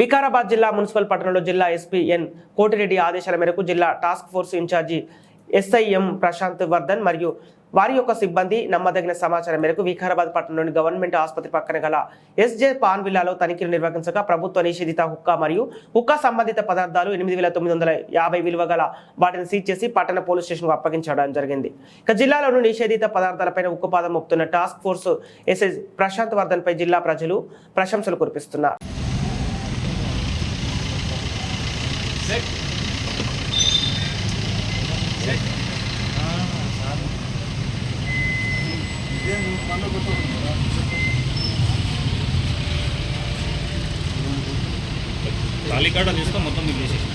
వికారాబాద్ జిల్లా మున్సిపల్ పట్టణంలో జిల్లా ఎస్పీ ఎన్ కోటిరెడ్డి ఆదేశాల మేరకు జిల్లా task force incharge SIM Prashanth Vardhan మరియు వారి యొక్క సిబ్బంది నమ్మదగిన సమాచారం మేరకు వికారాబాద్ పట్టణంలోని గవర్నమెంట్ ఆసుపత్రి పక్కన గల ఎస్జే పాన్ విల్లాలో తనిఖీలు నిర్వహించగా ప్రభుత్వ నిషేధిత హుక్కా మరియు హుక్కా సంబంధిత పదార్థాలు 8,950 విలువ గల వాటిని సీజ్ చేసి పట్టణ పోలీస్ స్టేషన్కు అప్పగించడం జరిగింది. ఇక జిల్లాలోని నిషేధిత పదార్థాలపై ఉక్కుపాదం మోపుతున్న task force SI Prashant Vardhan పై జిల్లా ప్రజలు ప్రశంసలు కురిపిస్తున్నారు. తాలికాడ తీసుకో మొత్తం మీకు చేసేసి